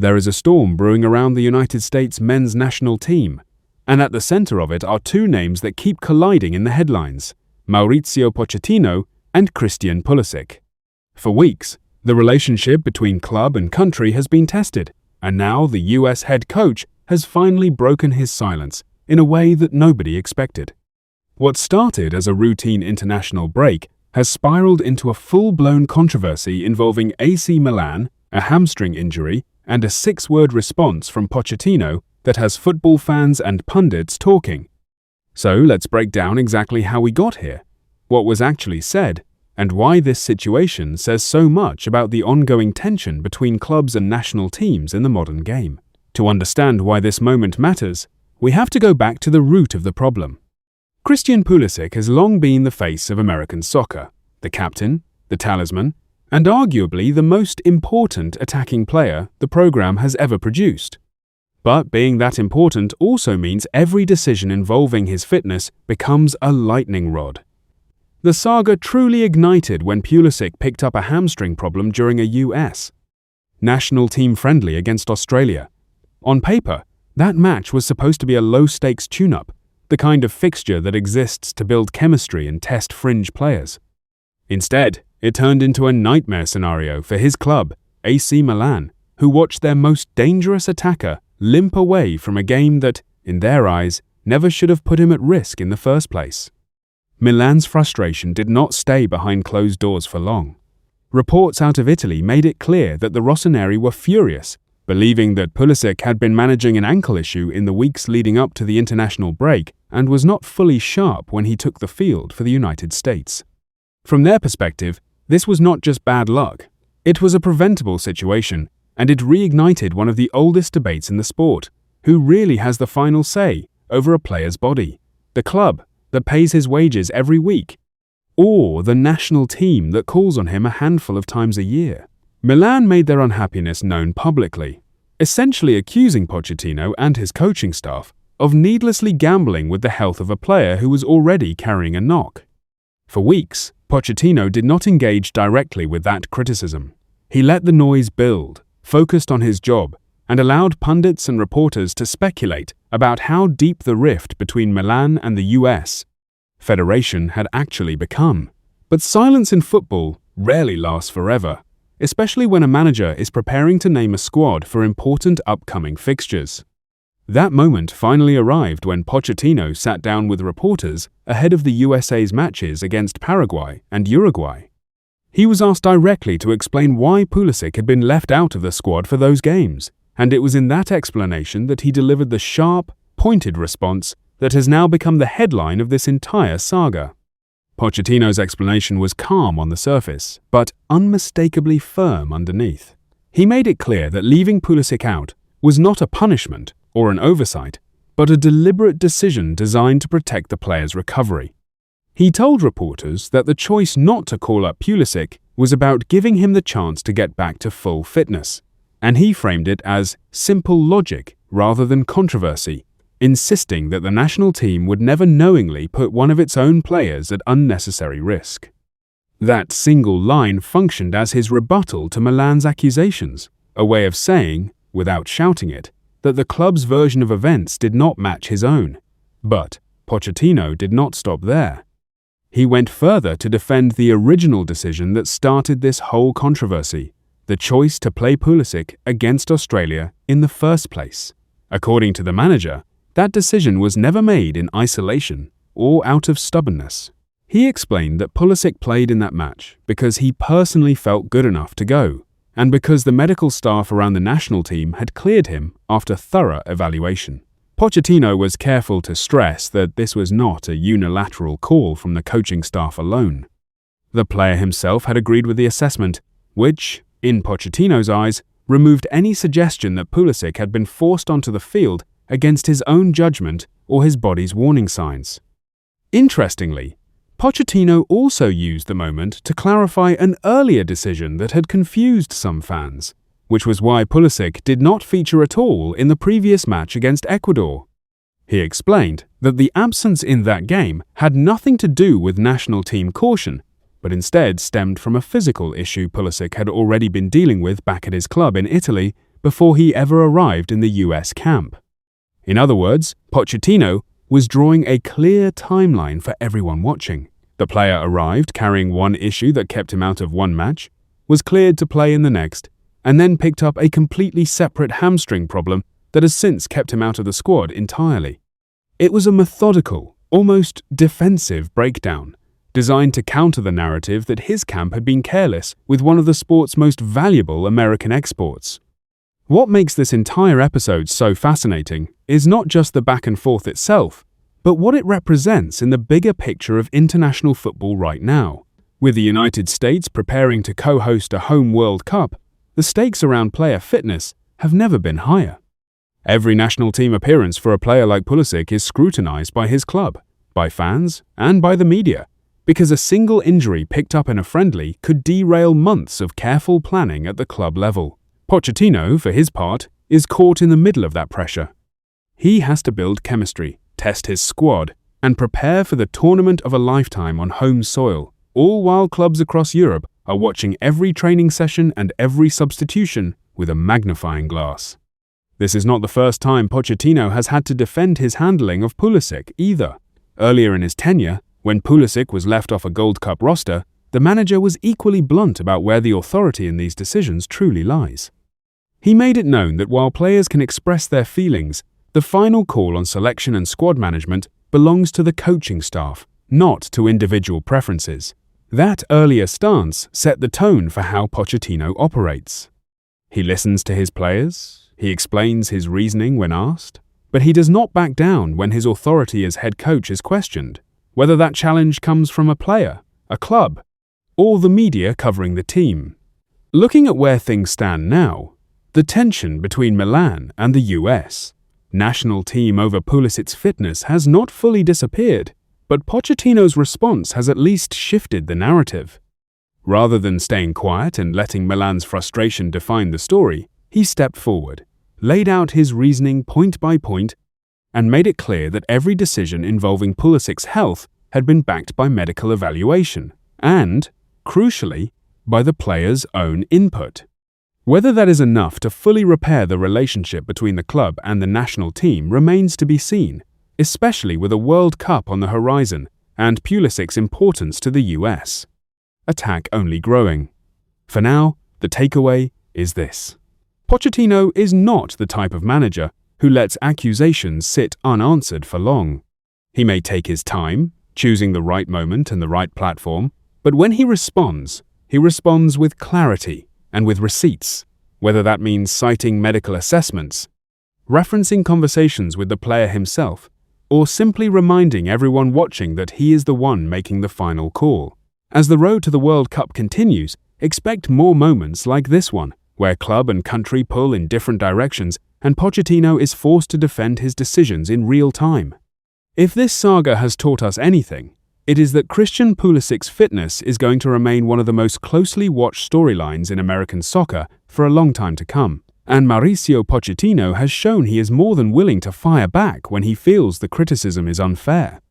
There is a storm brewing around the United States men's national team, and at the center of it are two names that keep colliding in the headlines: Mauricio Pochettino and Christian Pulisic. For weeks, the relationship between club and country has been tested, and now the US head coach has finally broken his silence in a way that nobody expected. What started as a routine international break has spiraled into a full-blown controversy involving AC Milan, a hamstring injury, and a 6-word response from Pochettino that has football fans and pundits talking. So let's break down exactly how we got here, what was actually said, and why this situation says so much about the ongoing tension between clubs and national teams in the modern game. To understand why this moment matters, we have to go back to the root of the problem. Christian Pulisic has long been the face of American soccer, the captain, the talisman, and arguably the most important attacking player the program has ever produced. But being that important also means every decision involving his fitness becomes a lightning rod. The saga truly ignited when Pulisic picked up a hamstring problem during a US national team friendly against Australia. On paper, that match was supposed to be a low-stakes tune-up, the kind of fixture that exists to build chemistry and test fringe players. Instead, it turned into a nightmare scenario for his club, AC Milan, who watched their most dangerous attacker limp away from a game that, in their eyes, never should have put him at risk in the first place. Milan's frustration did not stay behind closed doors for long. Reports out of Italy made it clear that the Rossoneri were furious, believing that Pulisic had been managing an ankle issue in the weeks leading up to the international break and was not fully sharp when he took the field for the United States. From their perspective, this was not just bad luck. It was a preventable situation, and it reignited one of the oldest debates in the sport: who really has the final say over a player's body? The club that pays his wages every week, or the national team that calls on him a handful of times a year? Milan made their unhappiness known publicly, essentially accusing Pochettino and his coaching staff of needlessly gambling with the health of a player who was already carrying a knock. For weeks, Pochettino did not engage directly with that criticism. He let the noise build, focused on his job, and allowed pundits and reporters to speculate about how deep the rift between Milan and the US Federation had actually become. But silence in football rarely lasts forever, especially when a manager is preparing to name a squad for important upcoming fixtures. That moment finally arrived when Pochettino sat down with reporters ahead of the USA's matches against Paraguay and Uruguay. He was asked directly to explain why Pulisic had been left out of the squad for those games, and it was in that explanation that he delivered the sharp, pointed response that has now become the headline of this entire saga. Pochettino's explanation was calm on the surface, but unmistakably firm underneath. He made it clear that leaving Pulisic out was not a punishment or an oversight, but a deliberate decision designed to protect the player's recovery. He told reporters that the choice not to call up Pulisic was about giving him the chance to get back to full fitness, and he framed it as simple logic rather than controversy, insisting that the national team would never knowingly put one of its own players at unnecessary risk. That single line functioned as his rebuttal to Milan's accusations, a way of saying, without shouting it, that the club's version of events did not match his own. But Pochettino did not stop there. He went further to defend the original decision that started this whole controversy: the choice to play Pulisic against Australia in the first place. According to the manager, that decision was never made in isolation or out of stubbornness. He explained that Pulisic played in that match because he personally felt good enough to go, and because the medical staff around the national team had cleared him after thorough evaluation. Pochettino was careful to stress that this was not a unilateral call from the coaching staff alone. The player himself had agreed with the assessment, which, in Pochettino's eyes, removed any suggestion that Pulisic had been forced onto the field against his own judgment or his body's warning signs. Interestingly, Pochettino also used the moment to clarify an earlier decision that had confused some fans, which was why Pulisic did not feature at all in the previous match against Ecuador. He explained that the absence in that game had nothing to do with national team caution, but instead stemmed from a physical issue Pulisic had already been dealing with back at his club in Italy before he ever arrived in the US camp. In other words, Pochettino was drawing a clear timeline for everyone watching. The player arrived carrying one issue that kept him out of one match, was cleared to play in the next, and then picked up a completely separate hamstring problem that has since kept him out of the squad entirely. It was a methodical, almost defensive breakdown, designed to counter the narrative that his camp had been careless with one of the sport's most valuable American exports. What makes this entire episode so fascinating is not just the back and forth itself, but what it represents in the bigger picture of international football right now. With the United States preparing to co-host a home World Cup, the stakes around player fitness have never been higher. Every national team appearance for a player like Pulisic is scrutinized by his club, by fans, and by the media, because a single injury picked up in a friendly could derail months of careful planning at the club level. Pochettino, for his part, is caught in the middle of that pressure. He has to build chemistry, test his squad, and prepare for the tournament of a lifetime on home soil, all while clubs across Europe are watching every training session and every substitution with a magnifying glass. This is not the first time Pochettino has had to defend his handling of Pulisic either. Earlier in his tenure, when Pulisic was left off a Gold Cup roster, the manager was equally blunt about where the authority in these decisions truly lies. He made it known that while players can express their feelings, the final call on selection and squad management belongs to the coaching staff, not to individual preferences. That earlier stance set the tone for how Pochettino operates. He listens to his players, he explains his reasoning when asked, but he does not back down when his authority as head coach is questioned, whether that challenge comes from a player, a club, or the media covering the team. Looking at where things stand now, the tension between Milan and the US national team over Pulisic's fitness has not fully disappeared, but Pochettino's response has at least shifted the narrative. Rather than staying quiet and letting Milan's frustration define the story, he stepped forward, laid out his reasoning point by point, and made it clear that every decision involving Pulisic's health had been backed by medical evaluation and, crucially, by the player's own input. Whether that is enough to fully repair the relationship between the club and the national team remains to be seen, especially with a World Cup on the horizon and Pulisic's importance to the US. Attack only growing. For now, the takeaway is this. Pochettino is not the type of manager who lets accusations sit unanswered for long. He may take his time, choosing the right moment and the right platform, but when he responds with clarity and with receipts, whether that means citing medical assessments, referencing conversations with the player himself, or simply reminding everyone watching that he is the one making the final call. As the road to the World Cup continues, expect more moments like this one, where club and country pull in different directions and Pochettino is forced to defend his decisions in real time. If this saga has taught us anything, it is that Christian Pulisic's fitness is going to remain one of the most closely watched storylines in American soccer for a long time to come, and Mauricio Pochettino has shown he is more than willing to fire back when he feels the criticism is unfair.